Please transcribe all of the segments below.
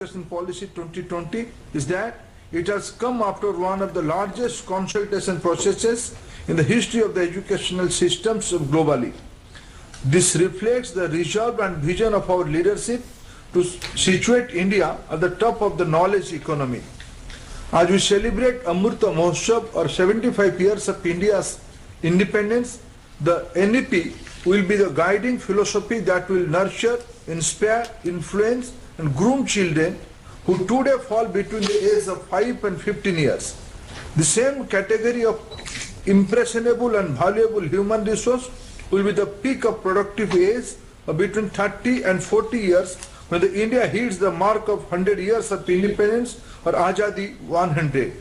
Education Policy 2020 is that it has come after one of the largest consultation processes in the history of the educational systems globally. This reflects the resolve and vision of our leadership to situate India at the top of the knowledge economy. As we celebrate Amrita Mahotsav, or 75 years of India's independence, the NEP will be the guiding philosophy that will nurture, inspire, influence and groom children who today fall between the ages of 5 and 15 years. The same category of impressionable and valuable human resource will be the peak of productive age of between 30 and 40 years when the India hits the mark of 100 years of independence, or Azadi 100.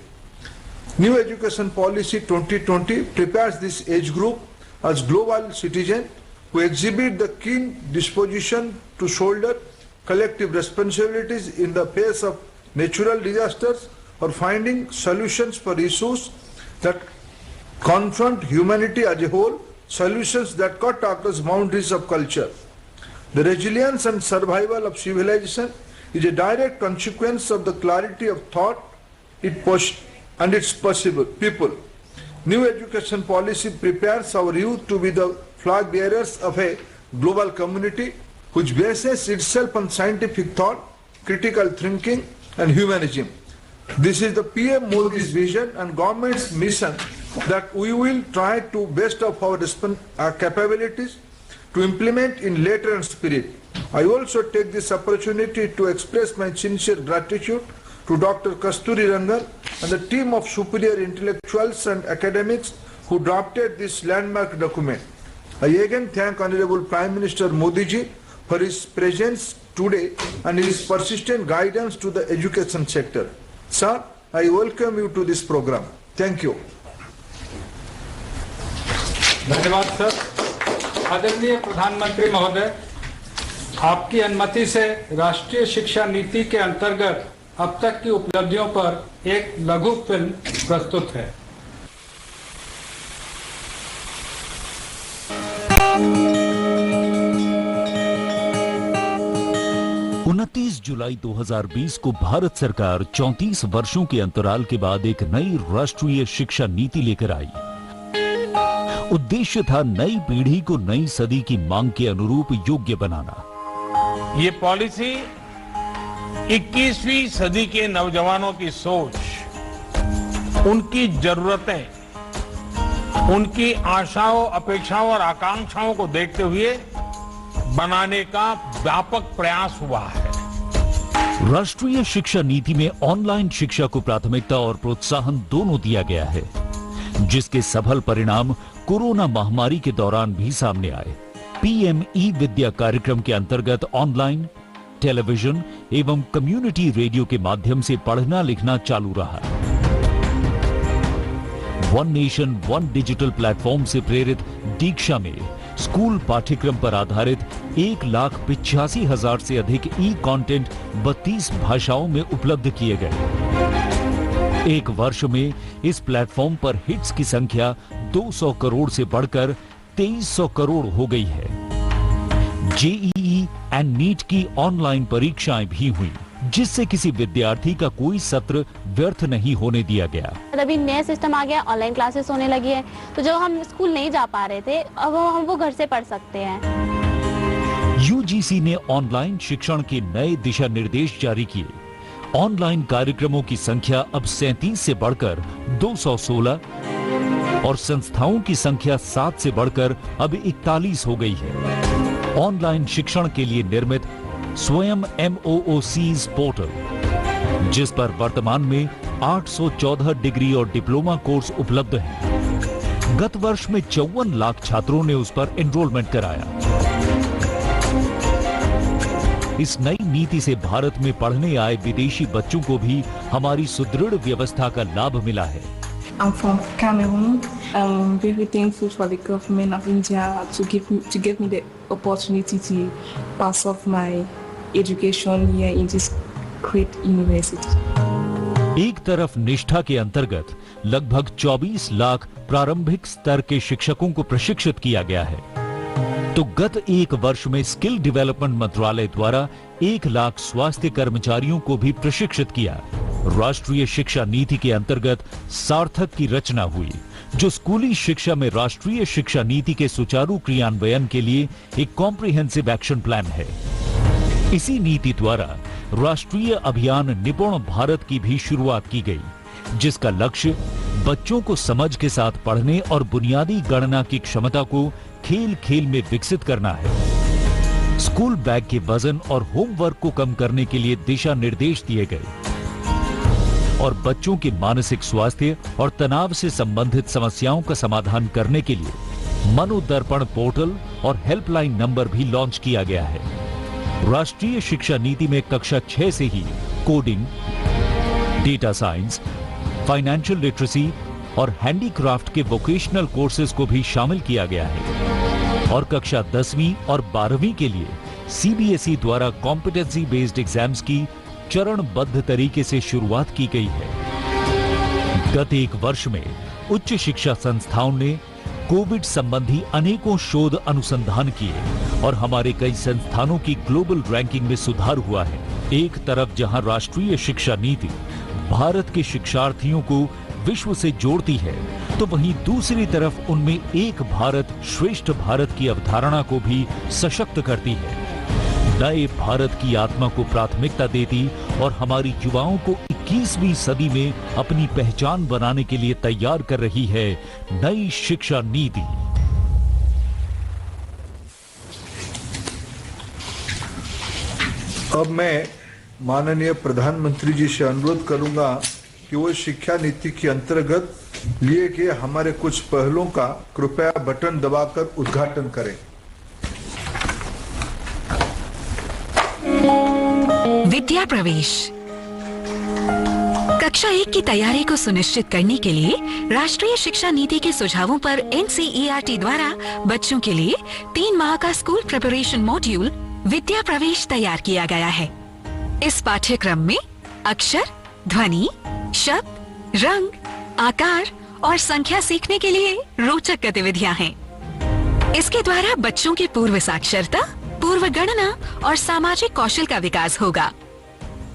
New Education Policy 2020 prepares this age group as global citizens who exhibit the keen disposition to shoulder collective responsibilities in the face of natural disasters or finding solutions for issues that confront humanity as a whole, solutions that cut across boundaries of culture. The resilience and survival of civilization is a direct consequence of the clarity of thought and its possible people. New education policy prepares our youth to be the flag bearers of a global community which bases itself on scientific thought, critical thinking and humanism. This is the PM Modi's vision and government's mission that we will try to best of our capabilities to implement in letter and spirit. I also take this opportunity to express my sincere gratitude to Dr. Kasturi Rangan and the team of superior intellectuals and academics who drafted this landmark document. I again thank Honorable Prime Minister Modi ji for his presence today and his persistent guidance to the education sector. Sir, I welcome you to this program. Thank you. धन्यवाद sir. आदरणीय प्रधानमंत्री महोदय, आपकी अनुमति से राष्ट्रीय शिक्षा नीति के अंतर्गत अब तक की उपलब्धियों पर एक लघु फिल्म प्रस्तुत है। 29 जुलाई 2020 को भारत सरकार 34 वर्षों के अंतराल के बाद एक नई राष्ट्रीय शिक्षा नीति लेकर आई। उद्देश्य था नई पीढ़ी को नई सदी की मांग के अनुरूप योग्य बनाना। ये पॉलिसी 21वीं सदी के नौजवानों की सोच, उनकी जरूरतें, उनकी आशाओं, अपेक्षाओं और आकांक्षाओं को देखते हुए बनाने का व्यापक प्रयास हुआ है। राष्ट्रीय शिक्षा नीति में ऑनलाइन शिक्षा को प्राथमिकता और प्रोत्साहन दोनों दिया गया है, जिसके सफल परिणाम कोरोना महामारी के दौरान भी सामने आए। पीएम ई विद्या कार्यक्रम के अंतर्गत ऑनलाइन, टेलीविजन एवं कम्युनिटी रेडियो के माध्यम से पढ़ना लिखना चालू रहा। One nation one digital platform से प्रेरित दीक्षा में स्कूल पाठ्यक्रम पर आधारित 1,85,000 से अधिक ई कंटेंट 32 भाषाओं में उपलब्ध किए गए। एक वर्ष में इस प्लेटफॉर्म पर हिट्स की संख्या 200 करोड़ से बढ़कर 2300 करोड़ हो गई है। जेईई एंड नीट की ऑनलाइन परीक्षाएं भी हुई, जिससे किसी विद्यार्थी का कोई सत्र व्यर्थ नहीं होने दिया गया। अभी नया सिस्टम आ गया, ऑनलाइन क्लासेस होने लगी है, तो जो हम स्कूल नहीं जा पा रहे थे, अब हम वो घर से पढ़ सकते हैं। यूजीसी ने ऑनलाइन शिक्षण के नए दिशा निर्देश जारी किए। ऑनलाइन कार्यक्रमों की संख्या अब 37 से बढ़कर 216 और संस्थाओं की संख्या 7 से बढ़कर अब 41 हो गई है। ऑनलाइन शिक्षण के लिए निर्मित स्वयं MOOCs पोर्टल, जिस पर वर्तमान में 814 डिग्री और डिप्लोमा कोर्स उपलब्ध हैं। गत वर्ष में 54 लाख छात्रों ने उस पर एनरोलमेंट कराया। इस नई नीति से भारत में पढ़ने आए विदेशी बच्चों को भी हमारी सुदृढ़ व्यवस्था का लाभ मिला है। I'm from Cameroon. I'm very thankful for the government of India to give me the opportunity to pass off my education here in this great university. एक तरफ निष्ठा के अंतर्गत लगभग 24 लाख प्रारंभिक स्तर के शिक्षकों को प्रशिक्षित किया गया है, तो गत एक वर्ष में स्किल डेवलपमेंट मंत्रालय द्वारा 1 लाख स्वास्थ्य कर्मचारियों को भी प्रशिक्षित किया। राष्ट्रीय शिक्षा नीति के अंतर्गत सार्थक की रचना हुई, जो स्कूली शिक्षा में राष्ट्रीय शिक्षा नीति के सुचारू क्रियान्वयन के लिए एक कॉम्प्रिहेंसिव एक्शन प्लान है। इसी नीति द्वारा राष्ट्रीय अभियान निपुण भारत की भी शुरुआत की गई, जिसका लक्ष्य बच्चों को समझ के साथ पढ़ने और बुनियादी गणना की क्षमता को खेल खेल में विकसित करना है। स्कूल बैग के वजन और होमवर्क को कम करने के लिए दिशा निर्देश दिए गए और बच्चों के मानसिक स्वास्थ्य और तनाव से संबंधित समस्याओं का समाधान करने के लिए मनोदर्पण पोर्टल और हेल्पलाइन नंबर भी लॉन्च किया गया है। राष्ट्रीय शिक्षा नीति में कक्षा 6 से ही coding, data science, financial literacy और हैंडीक्राफ्ट के वोकेशनल कोर्सेज को भी शामिल किया गया है और कक्षा 10वीं और 12वीं के लिए सीबीएसई द्वारा कॉम्पिटेंसी बेस्ड एग्जाम्स की चरणबद्ध तरीके से शुरुआत की गई है। गत एक वर्ष में उच्च शिक्षा संस्थाओं ने कोविड संबंधी अनेकों शोध अनुसंधान किए और हमारे कई संस्थानों की ग्लोबल रैंकिंग में सुधार हुआ है। एक तरफ जहां राष्ट्रीय शिक्षा नीति भारत के शिक्षार्थियों को विश्व से जोड़ती है, तो वहीं दूसरी तरफ उनमें एक भारत श्रेष्ठ भारत की अवधारणा को भी सशक्त करती है, नए भारत की आत्मा को प्राथमिकता देती और हमारी युवाओं को 21वीं सदी में अपनी पहचान बनाने के लिए तैयार कर रही है नई शिक्षा नीति। अब मैं माननीय प्रधानमंत्री जी से अनुरोध करूंगा कि वो शिक्षा नीति के अंतर्गत लिए गए हमारे कुछ पहलों का कृपया बटन दबाकर उद्घाटन करें। विद्या प्रवेश कक्षा 1 की तैयारी को सुनिश्चित करने के लिए राष्ट्रीय शिक्षा नीति के सुझावों पर NCERT द्वारा बच्चों के लिए 3 माह का स्कूल प्रिपरेशन मॉड्यूल विद्या प्रवेश तैयार किया गया है। इस पाठ्यक्रम में अक्षर, ध्वनि, शब्द, रंग, आकार और संख्या सीखने के लिए रोचक गतिविधियां हैं। इसके द्वारा बच्चों की पूर्व साक्षरता, पूर्व गणना और सामाजिक कौशल का विकास होगा।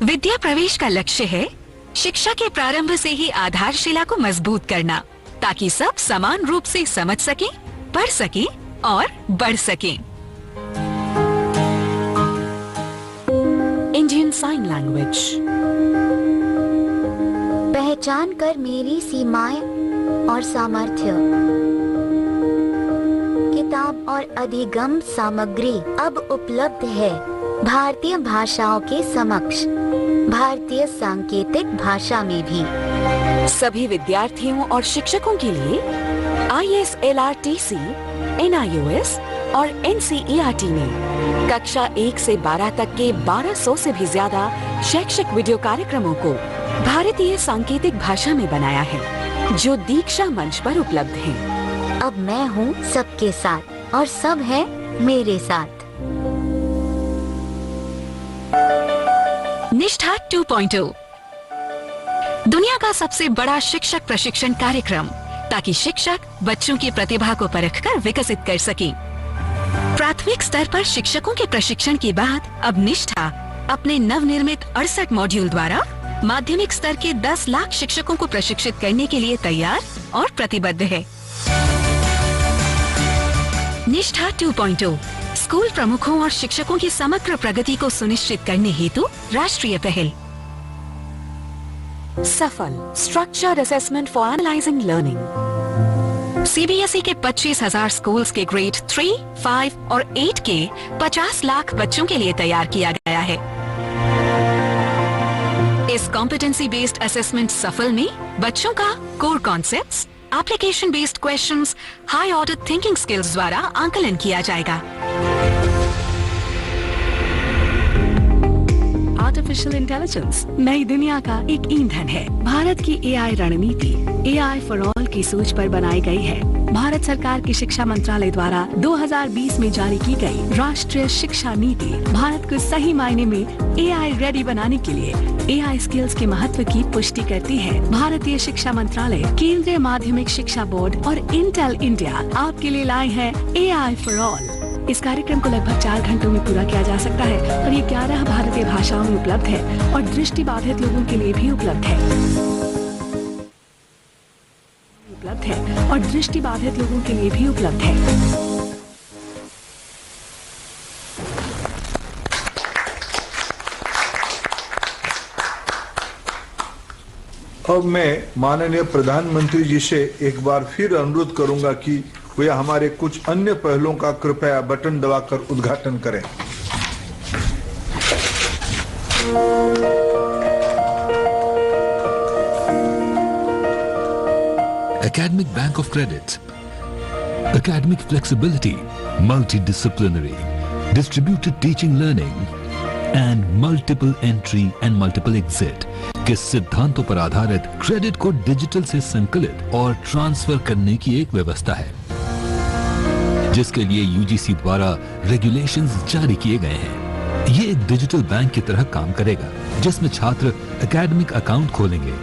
विद्या प्रवेश का लक्ष्य है शिक्षा के प्रारंभ से ही आधारशिला को मजबूत करना, ताकि सब समान रूप से समझ सकें, पढ़ सकें और बढ़ सकें। Indian sign language. पहचान कर मेरी सीमाएं और सामर्थ्य। किताब और अधिगम सामग्री अब उपलब्ध है भारतीय भाषाओं के समक्ष, भारतीय सांकेतिक भाषा में भी। सभी विद्यार्थियों और शिक्षकों के लिए ISLRTC, NIOS और NCERT ने कक्षा 1 से 12 तक के 1200 से भी ज्यादा शैक्षिक वीडियो कार्यक्रमों को भारतीय सांकेतिक भाषा में बनाया है, जो दीक्षा मंच पर उपलब्ध है। अब मैं हूँ सबके साथ और सब है मेरे साथ। निष्ठा 2.0 दुनिया का सबसे बड़ा शिक्षक प्रशिक्षण कार्यक्रम, ताकि शिक्षक बच्चों की प्रतिभा को परखकर विकसित कर सके। प्राथमिक स्तर पर शिक्षकों के प्रशिक्षण के बाद अब निष्ठा अपने नवनिर्मित 68 मॉड्यूल द्वारा माध्यमिक स्तर के 10 लाख शिक्षकों को प्रशिक्षित करने के लिए तैयार और प्रतिबद्ध है। निष्ठा 2.0 स्कूल प्रमुखों और शिक्षकों की समग्र प्रगति को सुनिश्चित करने हेतु राष्ट्रीय पहल। सफल structured assessment for analysing learning. CBSE के 25,000 स्कूल्स के ग्रेड 3, 5 और 8 के 50 लाख बच्चों के लिए तैयार किया गया है। इस कॉम्पिटेंसी बेस्ड असेसमेंट सफल में बच्चों का core concepts, application based questions, high order thinking skills द्वारा आंकलन किया जाएगा। आर्टिफिशियल इंटेलिजेंस नई दुनिया का एक ईंधन है। भारत की AI रणनीति AI फॉर ऑल की सोच पर बनाई गई है। भारत सरकार की शिक्षा मंत्रालय द्वारा 2020 में जारी की गई राष्ट्रीय शिक्षा नीति भारत को सही मायने में AI रेडी बनाने के लिए AI स्किल्स के महत्व की पुष्टि करती है। भारतीय शिक्षा मंत्रालय, केंद्रीय माध्यमिक शिक्षा बोर्ड और इंटेल इंडिया आपके लिए लाए हैं AI फॉर ऑल। इस कार्यक्रम को लगभग 4 घंटों में पूरा किया जा सकता है और ये 11 भारतीय भाषाओं में उपलब्ध है और दृष्टिबाधित लोगों के लिए भी उपलब्ध है। और दृष्टिबाधित लोगों के लिए भी उपलब्ध है। अब मैं माननीय प्रधानमंत्री जी से एक बार फिर अनुरोध करूंगा कि वे हमारे कुछ अन्य पहलों का कृपया बटन दबाकर उद्घाटन करें। Academic Bank of Credit, academic flexibility, multidisciplinary, distributed teaching learning and multiple entry and multiple exit के सिद्धांतों पर आधारित क्रेडिट को डिजिटल से संकलित और ट्रांसफर करने की एक व्यवस्था है, जिसके लिए यूजीसी द्वारा रेगुलेशंस जारी किए गए हैं। ये एक डिजिटल बैंक की तरह काम करेगा, जिसमें छात्र एकेडमिक अकाउंट खोलेंगे,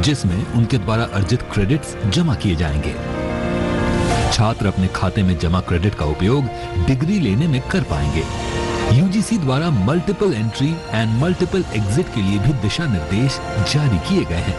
जिसमें उनके द्वारा अर्जित क्रेडिट्स जमा किए जाएंगे। छात्र अपने खाते में जमा क्रेडिट का उपयोग डिग्री लेने में कर पाएंगे। यूजीसी द्वारा multiple entry and multiple exit के लिए भी दिशा निर्देश जारी किए गए हैं।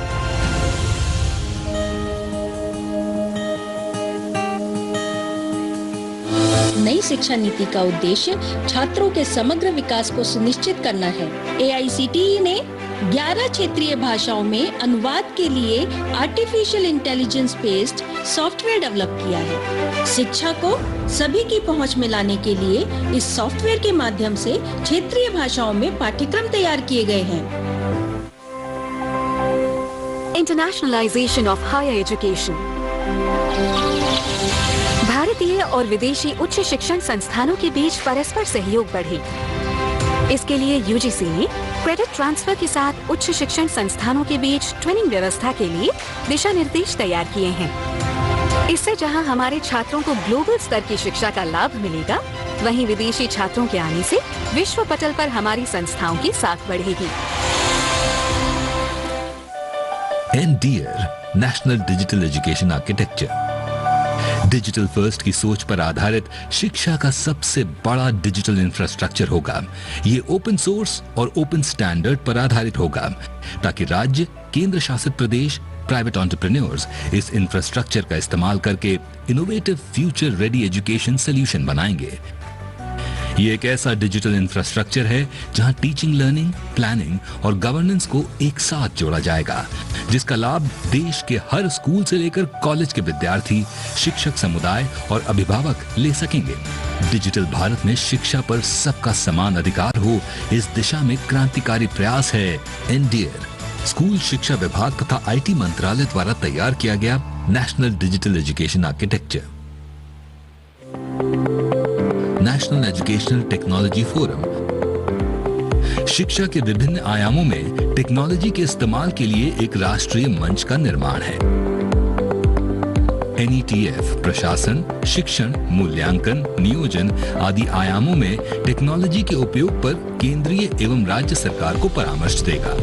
नई शिक्षा नीति का उद्देश्य छात्रों के समग्र विकास को सुनिश्चित करना है। AICTE ने 11 क्षेत्रीय भाषाओं में अनुवाद के लिए artificial intelligence based software develop किया है। शिक्षा को सभी की पहुंच में लाने के लिए इस सॉफ्टवेयर के माध्यम से क्षेत्रीय भाषाओं में पाठ्यक्रम तैयार किए गए हैं। Internationalisation of higher education. भारतीय और विदेशी उच्च शिक्षण संस्थानों के बीच परस्पर सहयोग बढ़े। इसके लिए यूजीसी ने क्रेडिट ट्रांसफर के साथ उच्च शिक्षण संस्थानों के बीच ट्विनिंग व्यवस्था के लिए दिशा निर्देश तैयार किए हैं। इससे जहां हमारे छात्रों को ग्लोबल स्तर की शिक्षा का लाभ मिलेगा, वहीं विदेशी छात्रों के आने से विश्व पटल पर हमारी संस्थाओं की साख बढ़ेगी। NDEAR, national digital education architecture, digital first की सोच पर आधारित शिक्षा का सबसे बड़ा डिजिटल इंफ्रास्ट्रक्चर होगा। ये ओपन सोर्स और ओपन स्टैंडर्ड पर आधारित होगा, ताकि राज्य, केंद्र शासित प्रदेश, प्राइवेट एंटरप्रेन्योर्स इस इंफ्रास्ट्रक्चर का इस्तेमाल करके innovative future ready education solution बनाएंगे। ये एक ऐसा डिजिटल इंफ्रास्ट्रक्चर है जहां टीचिंग, लर्निंग, प्लानिंग और गवर्नेंस को एक साथ जोड़ा जाएगा, जिसका लाभ देश के हर स्कूल से लेकर कॉलेज के विद्यार्थी, शिक्षक समुदाय और अभिभावक ले सकेंगे। डिजिटल भारत में शिक्षा पर सबका समान अधिकार हो, इस दिशा में क्रांतिकारी प्रयास है NDEAR, स्कूल शिक्षा विभाग तथा IT मंत्रालय द्वारा तैयार किया गया national digital education architecture. National educational technology forum शिक्षा के विभिन्न आयामों में टेक्नोलॉजी के इस्तेमाल के लिए एक राष्ट्रीय मंच का निर्माण है। NETF प्रशासन, शिक्षण, मूल्यांकन, नियोजन आदि आयामों में टेक्नोलॉजी के उपयोग पर केंद्रीय एवं राज्य सरकार को परामर्श देगा।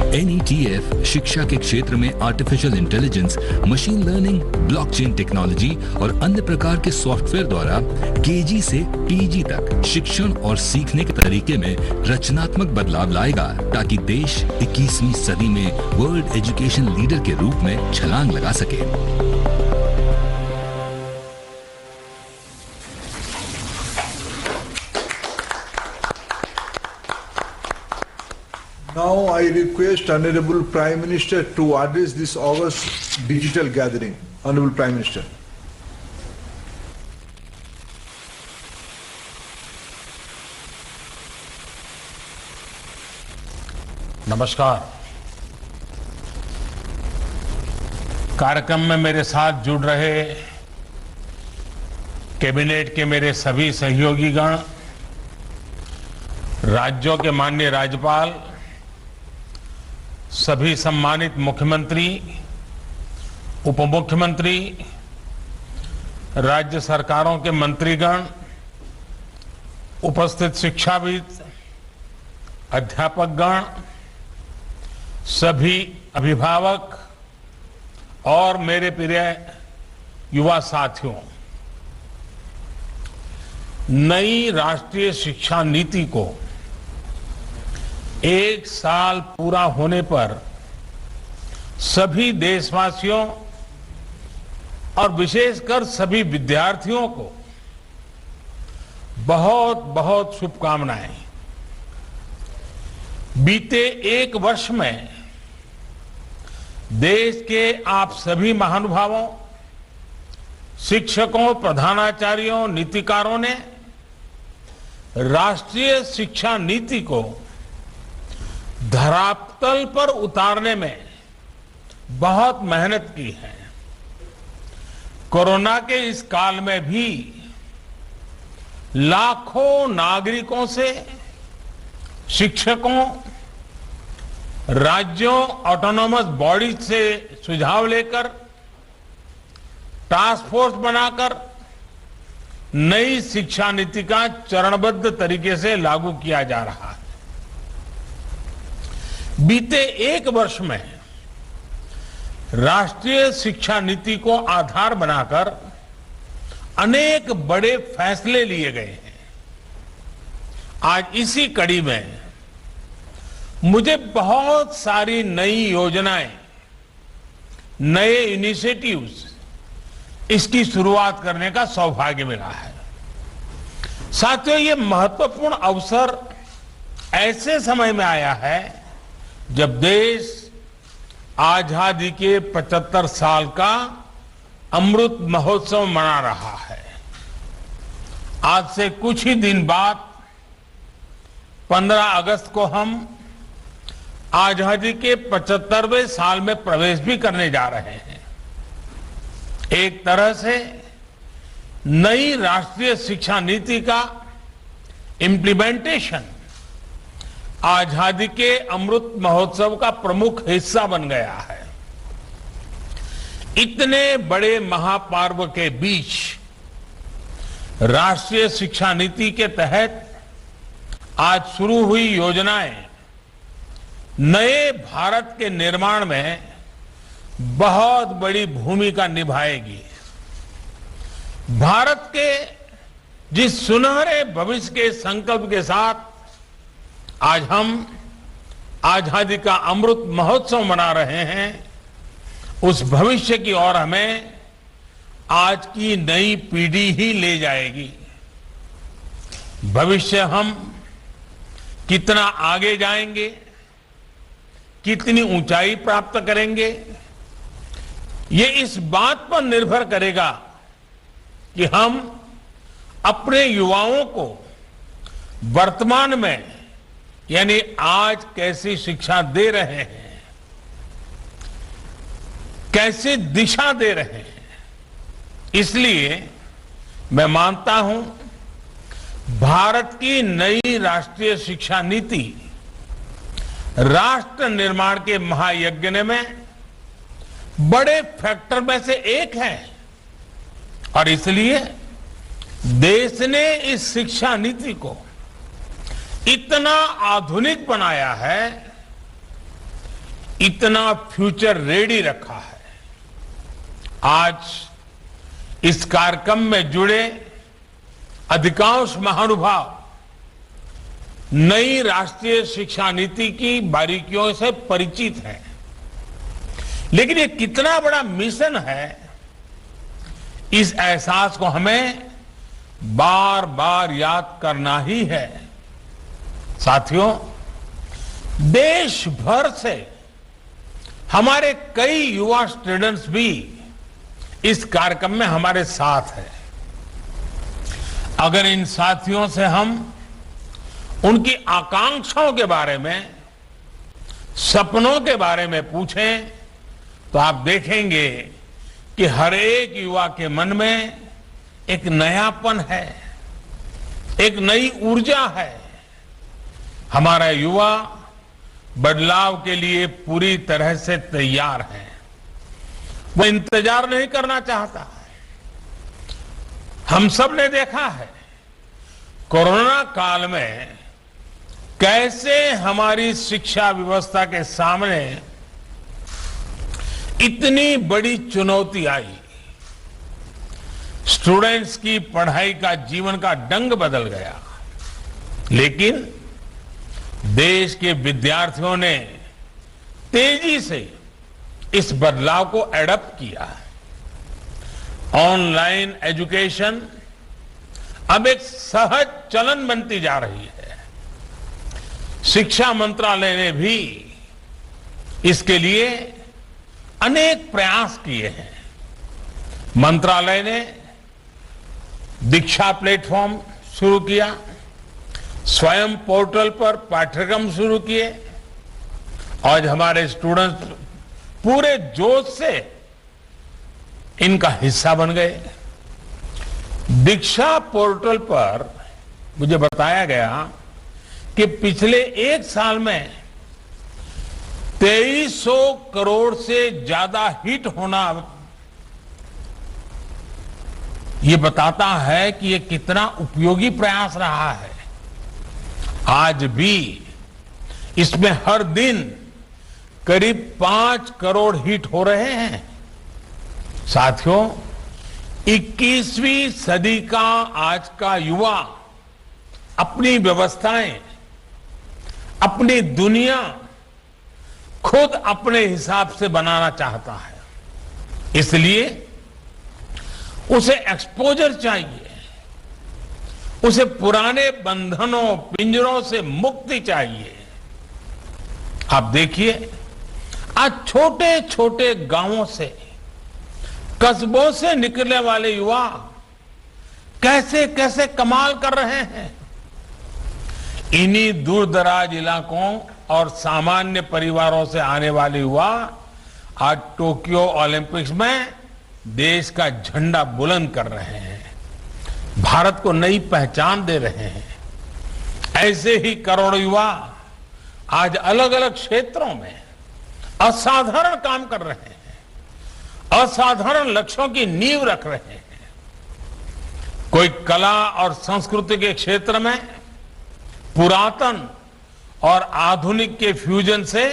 NETF शिक्षा के क्षेत्र में artificial intelligence, machine learning, blockchain technology और अन्य प्रकार के सॉफ्टवेयर द्वारा KG से PG तक शिक्षण और सीखने के तरीके में रचनात्मक बदलाव लाएगा, ताकि देश 21वीं सदी में वर्ल्ड एजुकेशन लीडर के रूप में छलांग लगा सके। Now I request Honorable Prime Minister to address this August digital gathering. Honorable Prime Minister. नमस्कार। कार्यक्रम में मेरे साथ जुड़ रहे कैबिनेट के मेरे सभी सहयोगीगण, राज्यों के माननीय राज्यपाल, सभी सम्मानित मुख्यमंत्री, उप मुख्यमंत्री, राज्य सरकारों के मंत्रीगण, उपस्थित शिक्षाविद, अध्यापकगण, सभी अभिभावक और मेरे प्रिय युवा साथियों, नई राष्ट्रीय शिक्षा नीति को 1 साल पूरा होने पर सभी देशवासियों और विशेषकर सभी विद्यार्थियों को बहुत बहुत शुभकामनाएं। बीते 1 वर्ष में देश के आप सभी महानुभावों, शिक्षकों, प्रधानाचार्यों, नीतिकारों ने राष्ट्रीय शिक्षा नीति को धरातल पर उतारने में बहुत मेहनत की है। कोरोना के इस काल में भी लाखों नागरिकों से, शिक्षकों, राज्यों, ऑटोनॉमस बॉडी से सुझाव लेकर टास्क फोर्स बनाकर नई शिक्षा नीति का चरणबद्ध तरीके से लागू किया जा रहा है। बीते 1 वर्ष में राष्ट्रीय शिक्षा नीति को आधार बनाकर अनेक बड़े फैसले लिए गए हैं। आज इसी कड़ी में मुझे बहुत सारी नई योजनाएं, नए इनिशिएटिव्स, इसकी शुरुआत करने का सौभाग्य मिला है। साथियों, ये महत्वपूर्ण अवसर ऐसे समय में आया है जब देश आजादी के 75 साल का अमृत महोत्सव मना रहा है। आज से कुछ ही दिन बाद 15 अगस्त को हम आजादी के 75वें साल में प्रवेश भी करने जा रहे हैं। एक तरह से नई राष्ट्रीय शिक्षा नीति का इम्प्लीमेंटेशन आजादी के अमृत महोत्सव का प्रमुख हिस्सा बन गया है। इतने बड़े महापर्व के बीच राष्ट्रीय शिक्षा नीति के तहत आज शुरू हुई योजनाएं नए भारत के निर्माण में बहुत बड़ी भूमिका निभाएगी। भारत के जिस सुनहरे भविष्य के संकल्प के साथ आज हम आजादी का अमृत महोत्सव मना रहे हैं, उस भविष्य की ओर हमें आज की नई पीढ़ी ही ले जाएगी। भविष्य हम कितना आगे जाएंगे, कितनी ऊंचाई प्राप्त करेंगे, ये इस बात पर निर्भर करेगा कि हम अपने युवाओं को वर्तमान में यानी आज कैसी शिक्षा दे रहे हैं, कैसी दिशा दे रहे हैं। इसलिए मैं मानता हूं भारत की नई राष्ट्रीय शिक्षा नीति राष्ट्र निर्माण के महायज्ञ में बड़े फैक्टर में से एक है और इसलिए देश ने इस शिक्षा नीति को इतना आधुनिक बनाया है, इतना फ्यूचर रेडी रखा है। आज इस कार्यक्रम में जुड़े अधिकांश महानुभाव नई राष्ट्रीय शिक्षा नीति की बारीकियों से परिचित हैं, लेकिन ये कितना बड़ा मिशन है, इस एहसास को हमें बार बार याद करना ही है। साथियों, देश भर से हमारे कई युवा स्टूडेंट्स भी इस कार्यक्रम में हमारे साथ हैं। अगर इन साथियों से हम उनकी आकांक्षाओं के बारे में, सपनों के बारे में पूछें तो आप देखेंगे कि हर एक युवा के मन में एक नयापन है, एक नई ऊर्जा है। हमारा युवा बदलाव के लिए पूरी तरह से तैयार है, वो इंतजार नहीं करना चाहता। हम सब ने देखा है कोरोना काल में कैसे हमारी शिक्षा व्यवस्था के सामने इतनी बड़ी चुनौती आई। स्टूडेंट्स की पढ़ाई का जीवन का ढंग बदल गया, लेकिन देश के विद्यार्थियों ने तेजी से इस बदलाव को एडप्ट किया। ऑनलाइन एजुकेशन अब एक सहज चलन बनती जा रही है। शिक्षा मंत्रालय ने भी इसके लिए अनेक प्रयास किए हैं। मंत्रालय ने दीक्षा प्लेटफॉर्म शुरू किया, स्वयं पोर्टल पर पाठ्यक्रम शुरू किए। आज हमारे स्टूडेंट्स पूरे जोश से इनका हिस्सा बन गए। दीक्षा पोर्टल पर मुझे बताया गया कि पिछले एक साल में 2300 करोड़ से ज्यादा हिट होना ये बताता है कि ये कितना उपयोगी प्रयास रहा है। आज भी इसमें हर दिन करीब 5 करोड़ हिट हो रहे हैं। साथियों, 21वीं सदी का आज का युवा अपनी व्यवस्थाएं, अपनी दुनिया खुद अपने हिसाब से बनाना चाहता है। इसलिए उसे एक्सपोजर चाहिए, उसे पुराने बंधनों पिंजरों से मुक्ति चाहिए। आप देखिए, आज छोटे छोटे गांवों से, कस्बों से निकलने वाले युवा कैसे कैसे कमाल कर रहे हैं। इन्हीं दूर दराज इलाकों और सामान्य परिवारों से आने वाले युवा आज टोक्यो ओलंपिक्स में देश का झंडा बुलंद कर रहे हैं, भारत को नई पहचान दे रहे हैं। ऐसे ही करोड़ों युवा आज अलग अलग क्षेत्रों में असाधारण काम कर रहे हैं, असाधारण लक्ष्यों की नींव रख रहे हैं। कोई कला और संस्कृति के क्षेत्र में पुरातन और आधुनिक के फ्यूजन से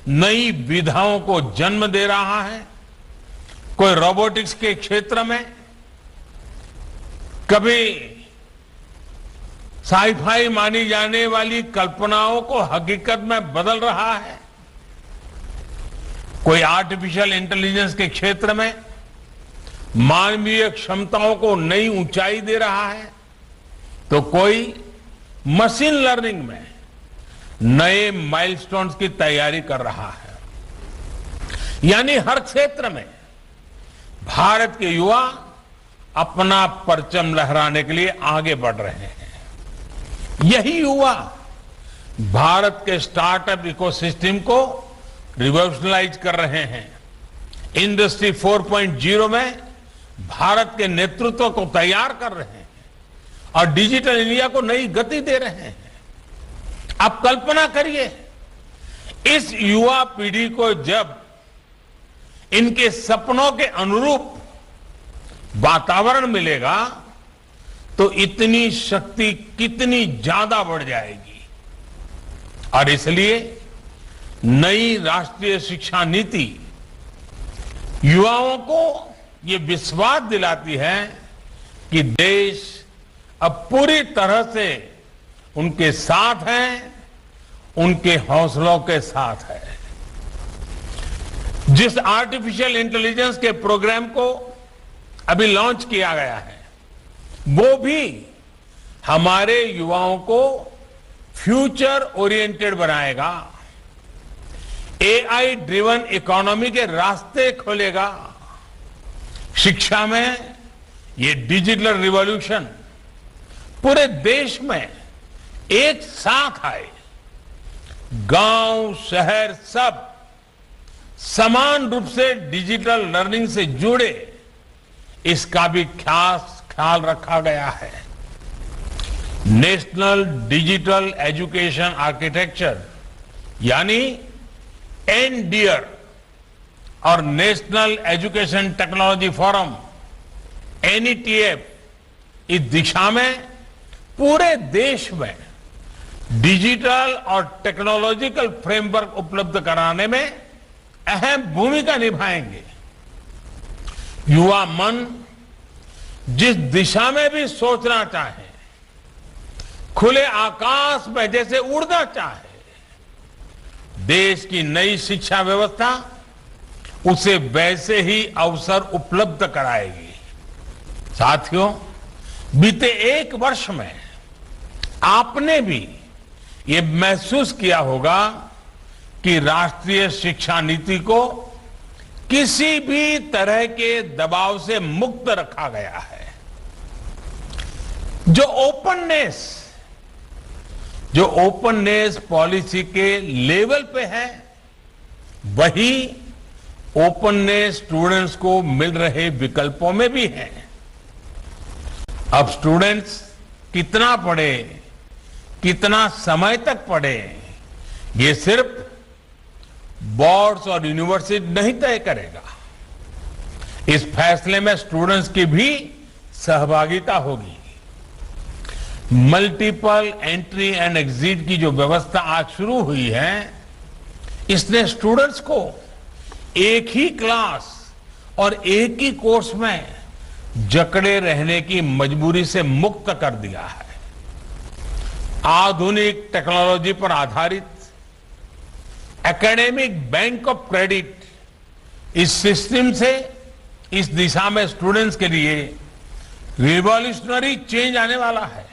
नई विधाओं को जन्म दे रहा है। कोई रोबोटिक्स के क्षेत्र में कभी साईफाई मानी जाने वाली कल्पनाओं को हकीकत में बदल रहा है। कोई आर्टिफिशियल इंटेलिजेंस के क्षेत्र में मानवीय क्षमताओं को नई ऊंचाई दे रहा है, तो कोई मशीन लर्निंग में नए माइलस्टोन्स की तैयारी कर रहा है। यानी हर क्षेत्र में भारत के युवा अपना परचम लहराने के लिए आगे बढ़ रहे हैं। यही युवा भारत के स्टार्टअप इकोसिस्टम को रिवॉल्यूशनलाइज कर रहे हैं। इंडस्ट्री 4.0 में भारत के नेतृत्व को तैयार कर रहे हैं और डिजिटल इंडिया को नई गति दे रहे हैं। आप कल्पना करिए, इस युवा पीढ़ी को जब इनके सपनों के अनुरूप वातावरण मिलेगा तो इतनी शक्ति कितनी ज्यादा बढ़ जाएगी। और इसलिए नई राष्ट्रीय शिक्षा नीति युवाओं को ये विश्वास दिलाती है कि देश अब पूरी तरह से उनके साथ है, उनके हौसलों के साथ है। जिस आर्टिफिशियल इंटेलिजेंस के प्रोग्राम को अभी लॉन्च किया गया है, वो भी हमारे युवाओं को फ्यूचर ओरिएंटेड बनाएगा, एआई ड्रिवन इकोनॉमी के रास्ते खोलेगा। शिक्षा में ये डिजिटल रिवॉल्यूशन पूरे देश में एक साथ आए, गांव शहर सब समान रूप से डिजिटल लर्निंग से जुड़े, इसका भी ख्याल रखा गया है। नेशनल डिजिटल एजुकेशन आर्किटेक्चर यानी एनडीआर और national education technology forum NETF इस दिशा में पूरे देश में डिजिटल और टेक्नोलॉजिकल फ्रेमवर्क उपलब्ध कराने में अहम भूमिका निभाएंगे। युवा मन जिस दिशा में भी सोचना चाहे, खुले आकाश में जैसे उड़ना चाहे, देश की नई शिक्षा व्यवस्था उसे वैसे ही अवसर उपलब्ध कराएगी। साथियों, बीते एक वर्ष में आपने भी ये महसूस किया होगा कि राष्ट्रीय शिक्षा नीति को किसी भी तरह के दबाव से मुक्त रखा गया है। जो ओपननेस पॉलिसी के लेवल पे है, वही ओपननेस स्टूडेंट्स को मिल रहे विकल्पों में भी है। अब स्टूडेंट्स कितना पढ़े, कितना समय तक पढ़े, ये सिर्फ बोर्ड्स और यूनिवर्सिटी नहीं तय करेगा। इस फैसले में स्टूडेंट्स की भी सहभागिता होगी। मल्टीपल एंट्री एंड एग्जिट की जो व्यवस्था आज शुरू हुई है, इसने स्टूडेंट्स को एक ही क्लास और एक ही कोर्स में जकड़े रहने की मजबूरी से मुक्त कर दिया है। आधुनिक टेक्नोलॉजी पर आधारित एकेडमिक बैंक ऑफ क्रेडिट, इस सिस्टम से इस दिशा में स्टूडेंट्स के लिए रिवॉल्यूशनरी चेंज आने वाला है।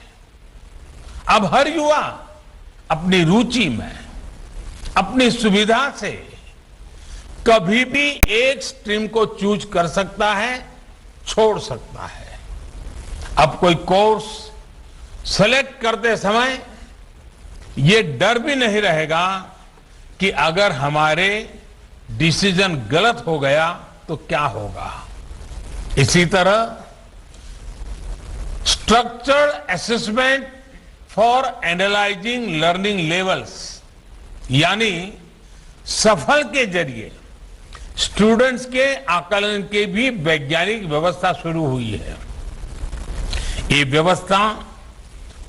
अब हर युवा अपनी रुचि में, अपनी सुविधा से कभी भी एक स्ट्रीम को चूज कर सकता है, छोड़ सकता है। अब कोई कोर्स सेलेक्ट करते समय ये डर भी नहीं रहेगा कि अगर हमारे डिसीजन गलत हो गया तो क्या होगा। इसी तरह structured assessment for analysing learning levels, यानी सफल के जरिए स्टूडेंट्स के आकलन की भी वैज्ञानिक व्यवस्था शुरू हुई है। ये व्यवस्था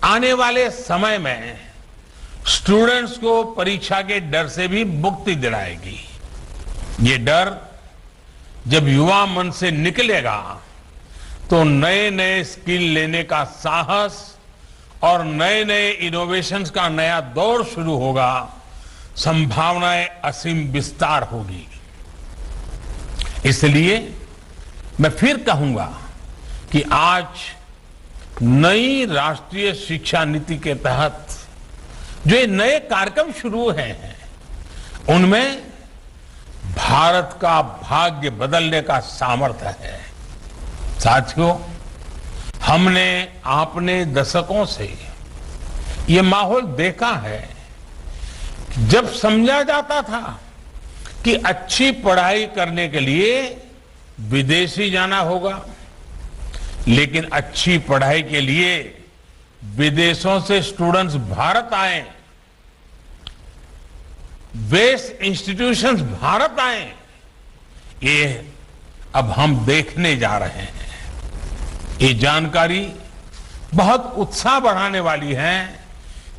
आने वाले समय में स्टूडेंट्स को परीक्षा के डर से भी मुक्ति दिलाएगी। ये डर जब युवा मन से निकलेगा तो नए नए स्किल लेने का साहस और नए नए इनोवेशंस का नया दौर शुरू होगा। संभावनाएं असीम विस्तार होगी। इसलिए मैं फिर कहूंगा कि आज नई राष्ट्रीय शिक्षा नीति के तहत जो ये नए कार्यक्रम शुरू हुए हैं, उनमें भारत का भाग्य बदलने का सामर्थ्य है। साथियों, आपने दशकों से ये माहौल देखा है। जब समझा जाता था कि अच्छी पढ़ाई करने के लिए विदेशी जाना होगा, लेकिन अच्छी पढ़ाई के लिए विदेशों से स्टूडेंट्स भारत आए, बेस्ट इंस्टीट्यूशंस भारत आए, ये अब हम देखने जा रहे हैं। ये जानकारी बहुत उत्साह बढ़ाने वाली है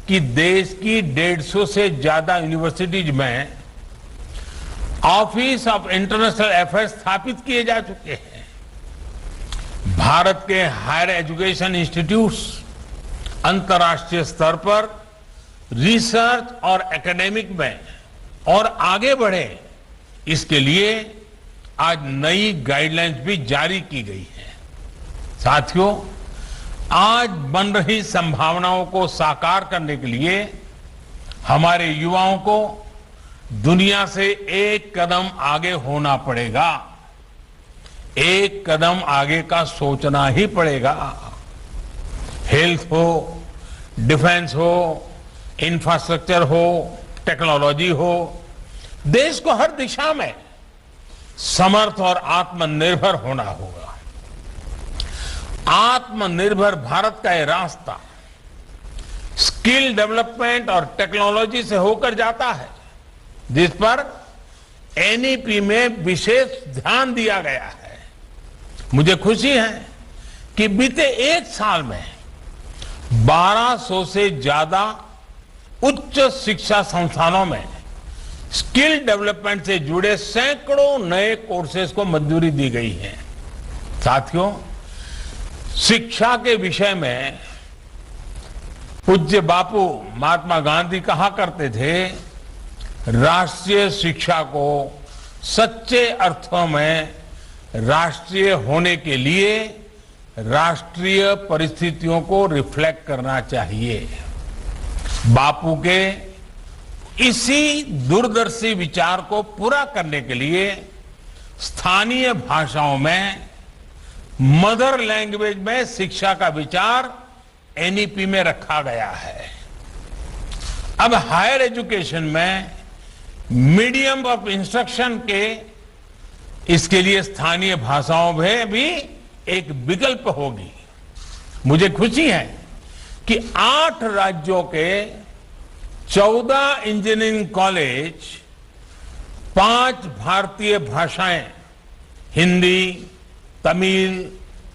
कि देश की 150 से ज्यादा यूनिवर्सिटीज में ऑफिस ऑफ इंटरनेशनल अफेयर्स स्थापित किए जा चुके हैं। भारत के हायर एजुकेशन इंस्टीट्यूट्स अंतर्राष्ट्रीय स्तर पर रिसर्च और एकेडमिक में और आगे बढ़े, इसके लिए आज नई गाइडलाइंस भी जारी की गई है। साथियों, आज बन रही संभावनाओं को साकार करने के लिए हमारे युवाओं को दुनिया से एक कदम आगे होना पड़ेगा। एक कदम आगे का सोचना ही पड़ेगा। हेल्थ हो, डिफेंस हो, इंफ्रास्ट्रक्चर हो, टेक्नोलॉजी हो, देश को हर दिशा में समर्थ और आत्मनिर्भर होना होगा। आत्मनिर्भर भारत का यह रास्ता स्किल डेवलपमेंट और टेक्नोलॉजी से होकर जाता है, जिस पर एनईपी में विशेष ध्यान दिया गया है। मुझे खुशी है कि बीते एक साल में 1200 से ज्यादा उच्च शिक्षा संस्थानों में स्किल डेवलपमेंट से जुड़े सैकड़ों नए कोर्सेज को मंजूरी दी गई है। साथियों, शिक्षा के विषय में पूज्य बापू महात्मा गांधी कहा करते थे, राष्ट्रीय शिक्षा को सच्चे अर्थों में राष्ट्रीय होने के लिए राष्ट्रीय परिस्थितियों को रिफ्लेक्ट करना चाहिए। बापू के इसी दूरदर्शी विचार को पूरा करने के लिए स्थानीय भाषाओं में मदर लैंग्वेज में शिक्षा का विचार एनईपी में रखा गया है। अब हायर एजुकेशन में मीडियम ऑफ इंस्ट्रक्शन के इसके लिए स्थानीय भाषाओं में भी एक विकल्प होगी। मुझे खुशी है कि 8 राज्यों के 14 इंजीनियरिंग कॉलेज 5 भारतीय भाषाएं हिंदी, तमिल,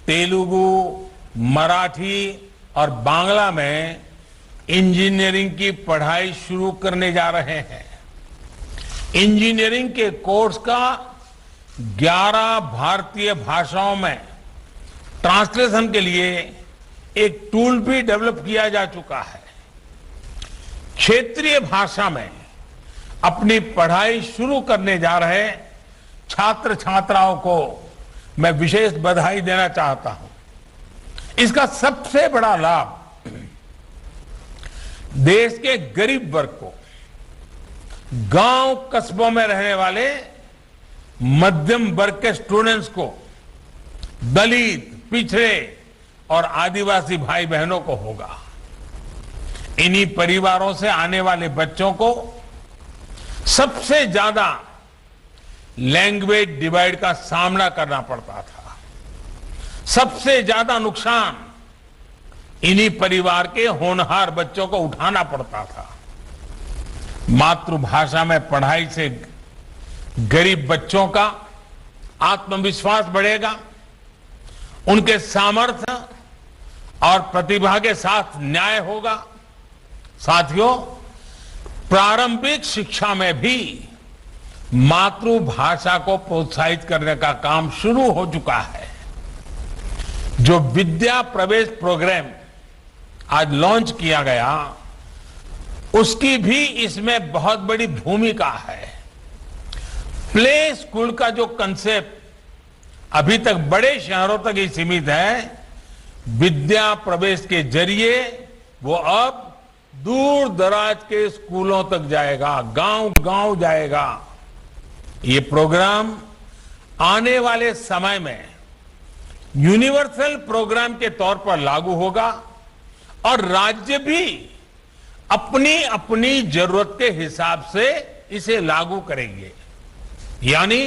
तेलुगु, मराठी और बांग्ला में इंजीनियरिंग की पढ़ाई शुरू करने जा रहे हैं। इंजीनियरिंग के कोर्स का 11 भारतीय भाषाओं में ट्रांसलेशन के लिए एक टूल भी डेवलप किया जा चुका है। क्षेत्रीय भाषा में अपनी पढ़ाई शुरू करने जा रहे छात्र छात्राओं को मैं विशेष बधाई देना चाहता हूं। इसका सबसे बड़ा लाभ देश के गरीब वर्ग को, गांव कस्बों में रहने वाले मध्यम वर्ग के स्टूडेंट्स को, दलित, पिछड़े और आदिवासी भाई बहनों को होगा। इन्हीं परिवारों से आने वाले बच्चों को सबसे ज्यादा लैंग्वेज डिवाइड का सामना करना पड़ता था। सबसे ज्यादा नुकसान इन्हीं परिवार के होनहार बच्चों को उठाना पड़ता था। मातृभाषा में पढ़ाई से गरीब बच्चों का आत्मविश्वास बढ़ेगा, उनके सामर्थ्य और प्रतिभा के साथ न्याय होगा। साथियों, प्रारंभिक शिक्षा में भी मातृभाषा को प्रोत्साहित करने का काम शुरू हो चुका है। जो विद्या प्रवेश प्रोग्राम आज लॉन्च किया गया, उसकी भी इसमें बहुत बड़ी भूमिका है। प्ले स्कूल का जो कंसेप्ट अभी तक बड़े शहरों तक ही सीमित है, विद्या प्रवेश के जरिए वो अब दूर दराज के स्कूलों तक जाएगा, गांव गांव जाएगा। ये प्रोग्राम आने वाले समय में यूनिवर्सल प्रोग्राम के तौर पर लागू होगा और राज्य भी अपनी अपनी जरूरत के हिसाब से इसे लागू करेंगे। यानी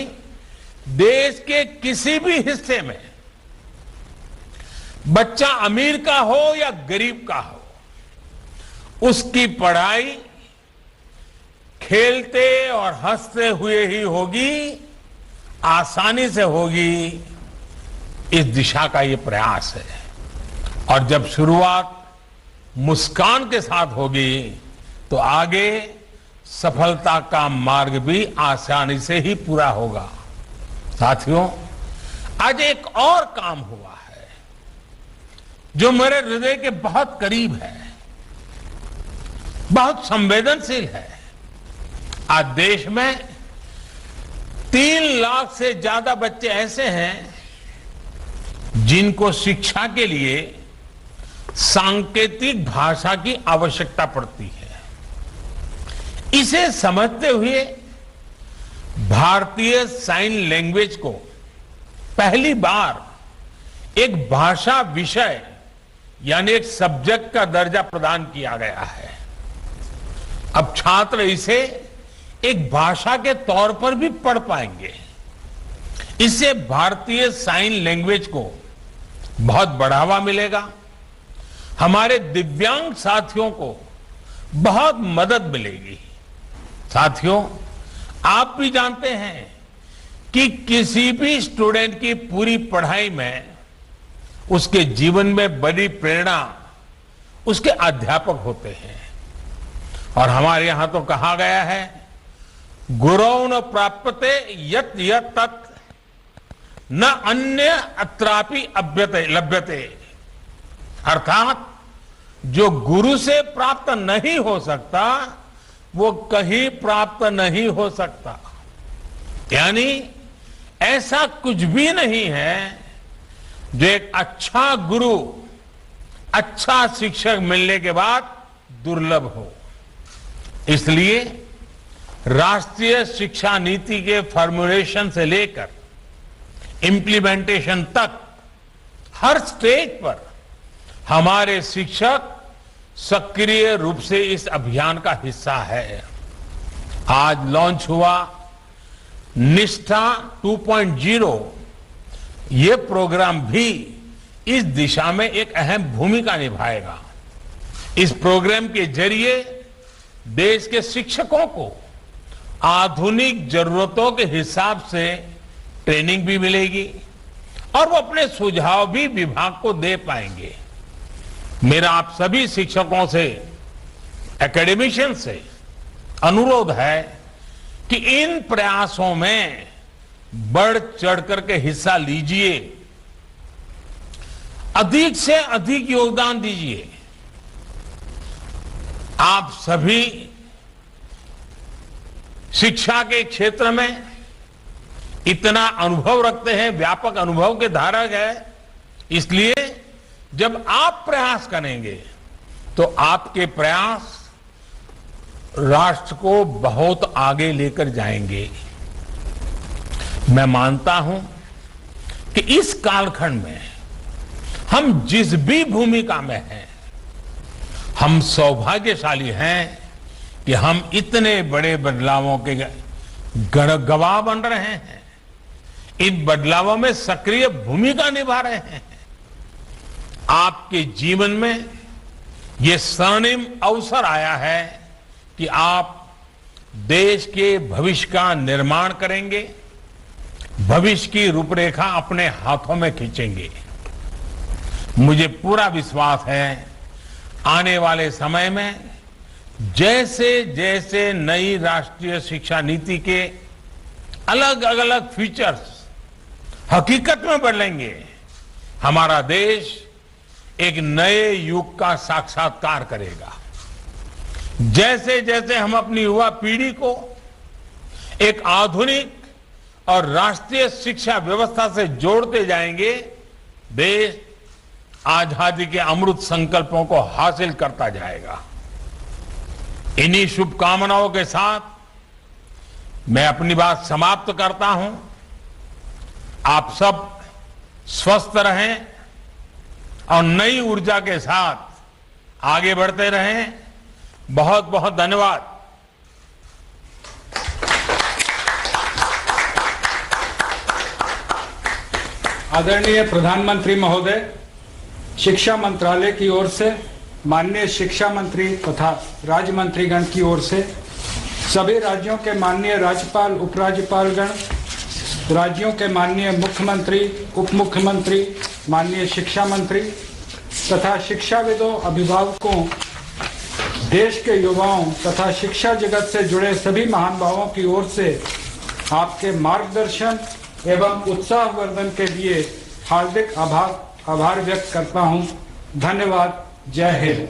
देश के किसी भी हिस्से में बच्चा अमीर का हो या गरीब का हो, उसकी पढ़ाई खेलते और हंसते हुए ही होगी, आसानी से होगी। इस दिशा का ये प्रयास है और जब शुरुआत मुस्कान के साथ होगी तो आगे सफलता का मार्ग भी आसानी से ही पूरा होगा। साथियों, आज एक और काम हुआ है जो मेरे हृदय के बहुत करीब है, बहुत संवेदनशील है। आज देश में 3 लाख से ज्यादा बच्चे ऐसे हैं जिनको शिक्षा के लिए सांकेतिक भाषा की आवश्यकता पड़ती है। इसे समझते हुए भारतीय साइन लैंग्वेज को पहली बार एक भाषा विषय यानी एक सब्जेक्ट का दर्जा प्रदान किया गया है। अब छात्र इसे एक भाषा के तौर पर भी पढ़ पाएंगे। इससे भारतीय साइन लैंग्वेज को बहुत बढ़ावा मिलेगा। हमारे दिव्यांग साथियों को बहुत मदद मिलेगी। साथियों, आप भी जानते हैं कि किसी भी स्टूडेंट की पूरी पढ़ाई में उसके जीवन में बड़ी प्रेरणा उसके अध्यापक होते हैं। और हमारे यहां तो कहा गया है, गुरौ न प्राप्यते यत् यत् तत् न अन्य अत्रापि लभ्यते। अर्थात जो गुरु से प्राप्त नहीं हो सकता वो कहीं प्राप्त नहीं हो सकता। यानी ऐसा कुछ भी नहीं है जो एक अच्छा गुरु, अच्छा शिक्षक मिलने के बाद दुर्लभ हो। इसलिए राष्ट्रीय शिक्षा नीति के फॉर्मुलेशन से लेकर इम्प्लीमेंटेशन तक हर स्टेज पर हमारे शिक्षक सक्रिय रूप से इस अभियान का हिस्सा है। आज लॉन्च हुआ निष्ठा 2.0, ये प्रोग्राम भी इस दिशा में एक अहम भूमिका निभाएगा। इस प्रोग्राम के जरिए देश के शिक्षकों को आधुनिक जरूरतों के हिसाब से ट्रेनिंग भी मिलेगी और वो अपने सुझाव भी विभाग को दे पाएंगे। मेरा आप सभी शिक्षकों से, एकेडमिशियन से अनुरोध है कि इन प्रयासों में बढ़ चढ़ करके हिस्सा लीजिए, अधिक से अधिक योगदान दीजिए। आप सभी शिक्षा के क्षेत्र में इतना अनुभव रखते हैं, व्यापक अनुभव के धारक है, इसलिए जब आप प्रयास करेंगे तो आपके प्रयास राष्ट्र को बहुत आगे लेकर जाएंगे। मैं मानता हूं कि इस कालखंड में हम जिस भी भूमिका में हैं, हम सौभाग्यशाली हैं कि हम इतने बड़े बदलावों के गवाह बन रहे हैं, इन बदलावों में सक्रिय भूमिका निभा रहे हैं। आपके जीवन में ये स्वर्णिम अवसर आया है कि आप देश के भविष्य का निर्माण करेंगे, भविष्य की रूपरेखा अपने हाथों में खींचेंगे। मुझे पूरा विश्वास है आने वाले समय में जैसे जैसे नई राष्ट्रीय शिक्षा नीति के अलग अलग फीचर्स हकीकत में बदलेंगे, हमारा देश एक नए युग का साक्षात्कार करेगा। जैसे जैसे हम अपनी युवा पीढ़ी को एक आधुनिक और राष्ट्रीय शिक्षा व्यवस्था से जोड़ते जाएंगे, देश आजादी के अमृत संकल्पों को हासिल करता जाएगा। इन्हीं शुभकामनाओं के साथ मैं अपनी बात समाप्त करता हूं। आप सब स्वस्थ रहें और नई ऊर्जा के साथ आगे बढ़ते रहें। बहुत बहुत धन्यवाद। आदरणीय प्रधानमंत्री महोदय, शिक्षा मंत्रालय की ओर से माननीय शिक्षा मंत्री तथा राज्य मंत्रीगण की ओर से सभी राज्यों के माननीय राज्यपाल, उपराज्यपालगण, राज्यों के माननीय मुख्यमंत्री, उप मुख्यमंत्री, माननीय शिक्षा मंत्री तथा शिक्षाविदों, अभिभावकों, देश के युवाओं तथा शिक्षा जगत से जुड़े सभी महानुभावों की ओर से आपके मार्गदर्शन एवं उत्साहवर्धन के लिए हार्दिक आभार व्यक्त करता हूं। धन्यवाद। जय हिंद।